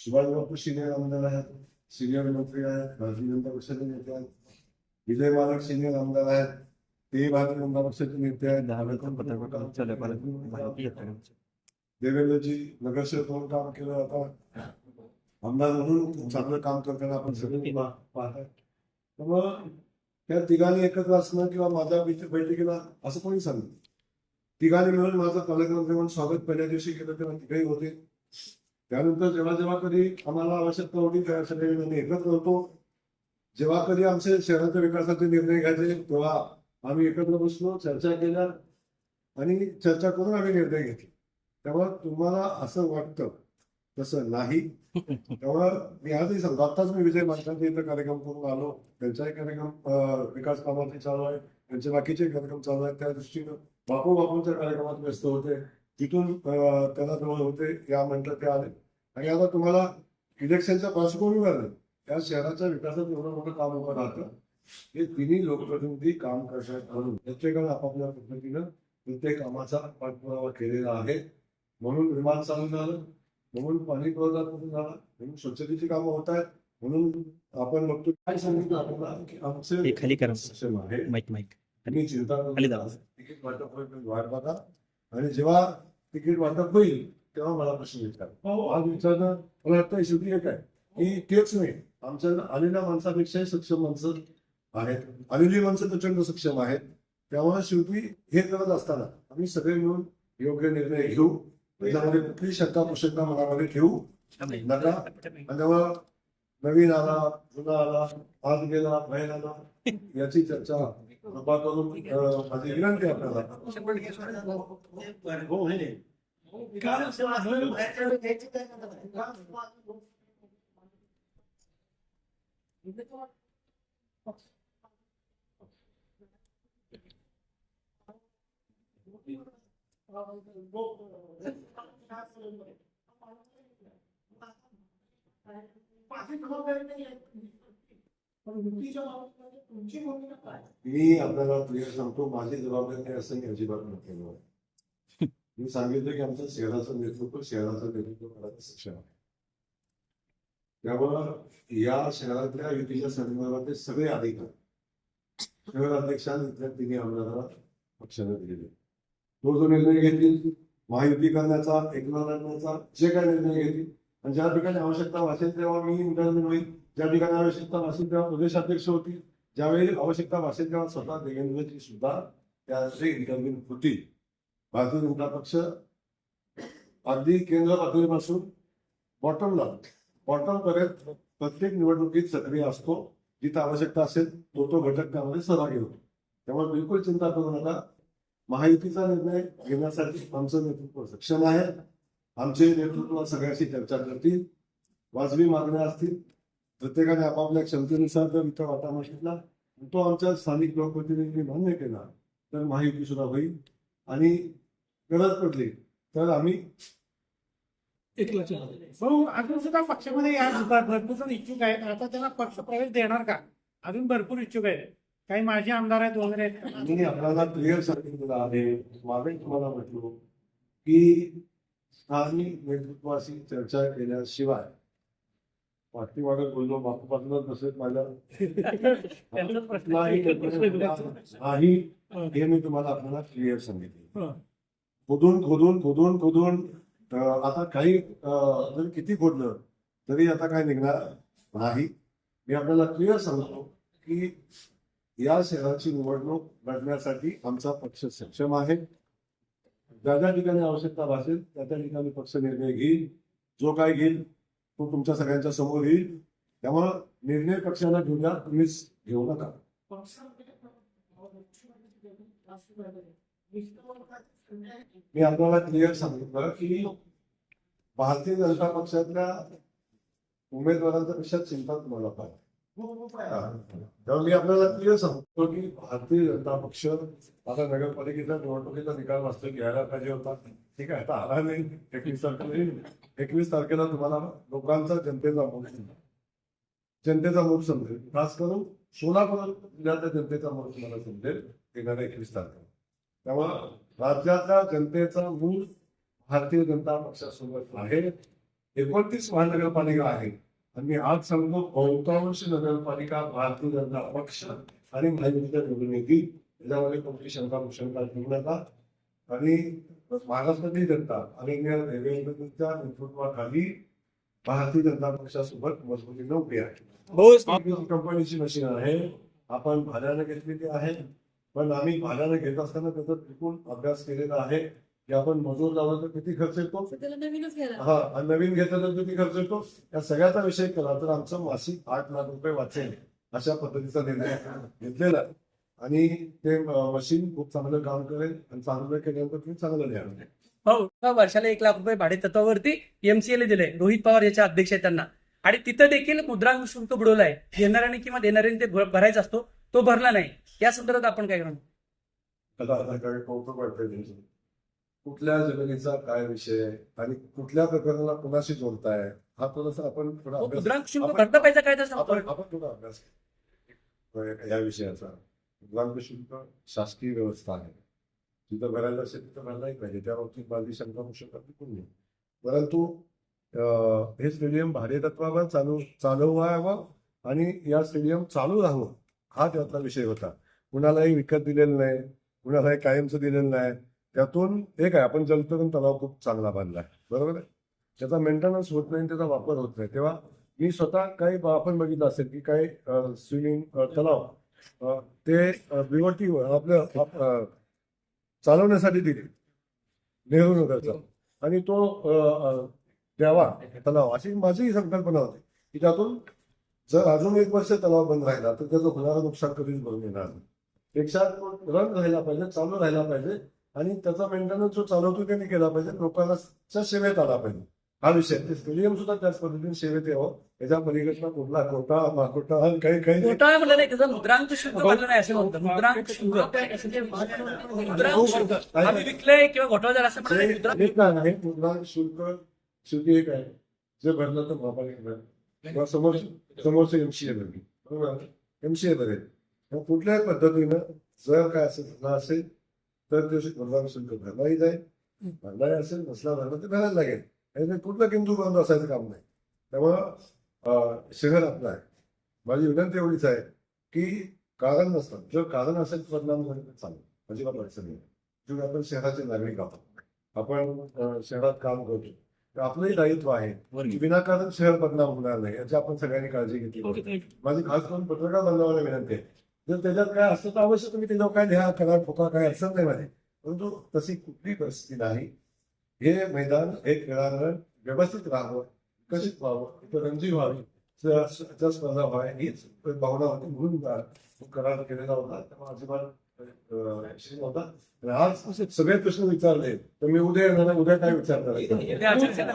सुभाष बापू senior आमदार आहेत, senior मंत्री आहेत, भारतीय जनता पक्षाचे नेते आहेत. विजय मालक सिनियर आमदार आहेत, ते भारतीय जनता पक्षाचे नेते आहेत. देवेंद्रजी नगरसेवक म्हणून काम केलं, आता आमदार म्हणून चांगलं काम करताना आपण सगळे पाहतात. त्यामुळं त्या तिघांनी एकत्र असणं किंवा माझ्या बैठकीला असं कोणी सांगितलं, तिघांनी मिळून माझं पालकमंत्री म्हणून स्वागत पहिल्या दिवशी केलं तेव्हा तिघही होते. त्यानंतर जेव्हा जेव्हा कधी आम्हाला आवश्यकता होती त्या सगळे आम्ही एकत्र होतो. जेव्हा कधी आमचे शहराच्या विकासाचे निर्णय घ्यायचे तेव्हा आम्ही एकत्र बसलो, चर्चा केल्या आणि चर्चा करून आम्ही निर्णय घेतले. तेव्हा तुम्हाला असं वाटतं तसं नाही. त्यामुळं मी आजही सांगतो, आत्ताच मी विजय मालकांचा इथं कार्यक्रम करून आलो, त्यांचाही कार्यक्रम विकास कामाचे चालू आहे, त्यांचे बाकीचे कार्यक्रम चालू आहेत. त्या दृष्टीनं बापूंच्या कार्यक्रमात व्यस्त होते, तिथून त्यांना जवळ होते, या म्हटलं ते आले. आणि आता तुम्हाला इलेक्शनच्या पार्श्वभूमीवर त्या शहराच्या विकासात एवढं मोठं काम उभं राहतं. हे तिन्ही लोकप्रतिनिधी काम करतात म्हणून प्रत्येकानं आपापल्या पद्धतीनं प्रत्येक कामाचा पाठपुरावा केलेला आहे. म्हणून विमान चालू झालं, म्हणून पाणी पुरवठा झाला, म्हणून स्वच्छतेची कामं होत आहेत. म्हणून आपण बघतो काय सांगितलं आपल्याला की आमचे सक्षम आहे, तुम्ही चिंता करू, तिकीट वाटप वाट बघा आणि जेव्हा तिकीट वाटप होईल तेव्हा मला प्रश्न विचार. आज विचारणं मला वाटतं शेवटी एक आहे की तेच नाही, आमच्या आलेल्या माणसापेक्षाही सक्षम माणसं आहेत, आलेली माणसं प्रचंड सक्षम आहेत. त्यामुळे शेवटी हे करत असताना आम्ही सगळे मिळून योग्य निर्णय घेऊ. त्याच्यामध्ये कुठली शंका कुशंका मनामध्ये ठेवू नका. आणि नवीन आला, जुना आला, आज गेला, बाहेर आला, याची चर्चा करून माझी विनंती आपल्याला. मी आपल्याला क्लिअर सांगतो, माझी जबाबदारी असं मी अजिबात नव्हतं. मी सांगितलं की आमचं शहराचं नेतृत्व करायचं सक्षम आहे. त्यामुळं या शहरातल्या युतीच्या संदर्भातले सगळे अधिकार शहर अध्यक्षांनी इथल्या तिन्ही आमदारांना पक्षाने दिलेले. तो जो निर्णय घेतील महायुती करण्याचा, एकला लढण्याचा, जे काही निर्णय घेतील आणि ज्या ठिकाणी आवश्यकता भासेल तेव्हा मी इंटरव्ह्यू होईल, ज्या ठिकाणी आवश्यकता भासेल तेव्हा प्रदेशाध्यक्ष होतील, ज्यावेळी आवश्यकता भासेल तेव्हा स्वतः देवेंद्रजी सुद्धा त्याचे इंटरव्ह्यू होतील. भारतीय जनता पक्ष अगदी केंद्र पातळीपासून बॉटम पर्यंत प्रत्येक निवडणुकीत सक्रिय असतो. जिथं आवश्यकता असेल तो घटक त्यामध्ये सहभागी होतो. त्यामुळे बिलकुल चिंता करू नका. महायुतीचा निर्णय घेण्यासाठी आमचं नेतृत्व सक्षम आहे. आमचे नेतृत्व सगळ्याशी चर्चा करतील, वाजवी मागण्या असतील, प्रत्येकाने आपापल्या क्षमतेनुसार जर इथं वाटा मागितला तो आमच्या स्थानिक लोकप्रतिनिधींनी मान्य केला तर महायुती सुद्धा होईल. आणि गरज पडली तर आम्ही अजून सुद्धा पक्षामध्ये या भरपूर जण इच्छुक आहेत. आता त्यांना पक्ष प्रवेश देणार का? अजून भरपूर इच्छुक आहेत, काही माजी आमदार आहेत वगैरे आहेत. मी आपल्याला क्लिअर सांगितलेलं आहे, मागे तुम्हाला म्हटलो की स्थानिक नेतृत्वाशी चर्चा केल्याशिवाय पाठीमागे बोललो बापूपासूनच नसेल माझ्या नाही, हे मी तुम्हाला आपल्याला क्लिअर सांगितलं. खोदून आता काही जर किती खोदलं तरी आता काय निघणार नाही. मी आपल्याला क्लिअर सांगतो की या शहराची निवडणूक लढण्यासाठी आमचा पक्ष सक्षम आहे. ज्या ज्या ठिकाणी आवश्यकता भासेल त्या त्या ठिकाणी पक्ष निर्णय घेईल. जो काय घेईल तो तुमच्या सगळ्यांच्या समोर येईल. त्यामुळं निर्णय पक्षाला घेऊया, तुम्हीच घेऊ नका. मी आपल्याला क्लिअर सांगितलं की भारतीय जनता पक्षातल्या उमेदवारांच्या पेक्षा चिंता तुम्हाला पाहिजे. तेव्हा मी आपल्याला क्लिअर सांगतो की भारतीय जनता पक्ष आता नगरपालिकेच्या निवडणुकीचा निकाल वास्तव घ्यायला पाहिजे होता. ठीक आहे, आता आला नाही. 21 तारखेला तुम्हाला लोकांचा जनतेचा मूड समजेल. खास करून सोलापूर जिल्ह्यातल्या जनतेचा मूड तुम्हाला समजेल येणाऱ्या 21 तारखेला. त्यामुळं राज्यातल्या जनतेचा मूड भारतीय जनता पक्षासोबत आहे. 29 महानगरपालिका आहे आणि मी आज सांगतो बहुतांश नगरपालिका भारतीय जनता पक्ष आणि महायुतीच्या निवडून येतील. त्याच्यामध्ये कोणती शंका कुशंका घेऊ नका. आणि महाराष्ट्रातली जनता आणि देवेंद्रजींच्या नेतृत्वाखाली भारतीय जनता पक्षासोबत मजबूतीने उभी आहे. कंपनीची मशीन आहे, आपण भाड्याने घेतलेली आहे, पण आम्ही भाड्याने घेत असताना त्याचा त्रिकोण अभ्यास केलेला आहे की आपण मजूर लावला तर किती खर्च येतो, त्याला नवीनच घ्यायला हा आणि नवीन घेतलं तर किती खर्च येतो, या सगळ्याचा विषय केला तर आमचं मासिक 8 लाख रुपये वाचेल अशा पद्धतीचा निर्णय घेतलेला आहे. आणि ते मशीन खूप चांगलं काम करेल आणि चांगलं केल्यानंतर तुम्ही चांगलं द्याल. हो, वर्षाला 1 लाख रुपये भाडे तत्वावरती एमसीएला दिले. रोहित पवार याचे अध्यक्ष आहेत त्यांना. आणि तिथं देखील मुद्रांक शुल्क बुडवलाय. घेणाऱ्याने किंवा देणाऱ्याने ते भरायचा असतो, तो भरला नाही. या संदर्भात आपण काय करणार? आता काय कौतुक वाटतंय तुमचं. कुठल्या जमिनीचा काय विषय आहे आणि कुठल्या प्रकरणाला कुणाशी जोडताय हा थोडासा आपण थोडा हो, अभ्यास मुद्रांक शुल्क आपण- भरलं पाहिजे काय त्याचं आपण थोडा अभ्यास केला या विषयाचा. मुद्रांक शुल्क शासकीय व्यवस्था आहे, जिथं भरायला असेल तिथं भरलाही पाहिजे. त्या बाबतीत माझी शंका कुशंका बिलकुल नाही. परंतु हे स्टेडियम भाडेतत्वावर चालवावं आणि या स्टेडियम चालू राहावं हा त्यातला विषय होता. कुणालाही विकत दिलेलं नाही, कुणालाही कायमचं दिलेलं नाही. त्यातून एक आहे, आपण जलतरण तलाव खूप चांगला बांधला आहे, बरोबर आहे. त्याचा मेंटेनन्स होत नाही, त्याचा वापर होत नाही. तेव्हा मी स्वतः काही आपण बघितलं असेल की काही स्विमिंग तलाव ते बिवटी आपलं चालवण्यासाठी दिले नेहरू नगरचा आणि तो द्यावा तलाव अशी माझी संकल्पना होती की त्यातून जर अजून 1 वर्ष तलाव बंद राहिला तर त्याचं होणारं नुकसान कधीच भरून येणार नाही. पेक्षा तो रन राहिला पाहिजे, चालू राहिला पाहिजे आणि त्याचा मेंटेनन्स जो चालवतो त्यांनी केला पाहिजे, लोकांना सेवेत आला पाहिजे. हा विषय ते स्टेडियम सुद्धा त्याच पद्धतीने सेवेत यावं. त्याच्या पलीकडचा कुठला खोटा माखोटा काही काही घोटाळा म्हणलं नाही, त्याचा मुद्रांक शुल्क भरलं नाही असं म्हणतं. मुद्रांक शुल्क आम्ही विकलंय किंवा घोटाळा झाला असं म्हणलं नाही. मुद्रांक एक आहे मुद्रांक शुल्क. शेवटी एक आहे जे भरलं तर महापालिका किंवा समोरचे एमसीए भरली, बरोबर. एमसीए भरेल कुठल्याही पद्धतीनं जर काय असेल तर ते मुद्रांक शुल्क भरलाही जाईल. भरलाही असेल, नसला भरला ते भरायला लागेल. आणि कुठलं किंतु बंद असायचं काम नाही. त्यामुळं शहर आपलं आहे. माझी विनंती एवढीच आहे की कारण नसतं, जर कारण असेल बदनाम झालं तर चालेल, अजिबात अडचण नाही. जेव्हा आपण शहराचे नागरिक आहोत, आपण शहरात काम करतो, तर आपलंही दायित्व आहे की विनाकारण शहर बदनाम होणार नाही याची आपण सगळ्यांनी काळजी घेतली पाहिजे. माझी खास करून पत्रकार बांधवांना विनंती आहे, जर त्याच्यात काय असतं तर अवश्य तुम्ही त्याच्यावर काय लिहा, करा, ठोका, काय अडचण नाही माझी. परंतु तशी कुठली परिस्थिती नाही. हे मैदान, हे क्रीडांगण व्यवस्थित राहावं, विकसित व्हावं, इथं रणजी व्हावी, स्पर्धा व्हावी हीच भावना होती. म्हणून करार केलेला होता. त्यामुळे अजिबात विषय नव्हता. आणि आज सगळे प्रश्न विचारले तर मी उद्या येणार, उद्या काय विचारणार ते आचारसंहिता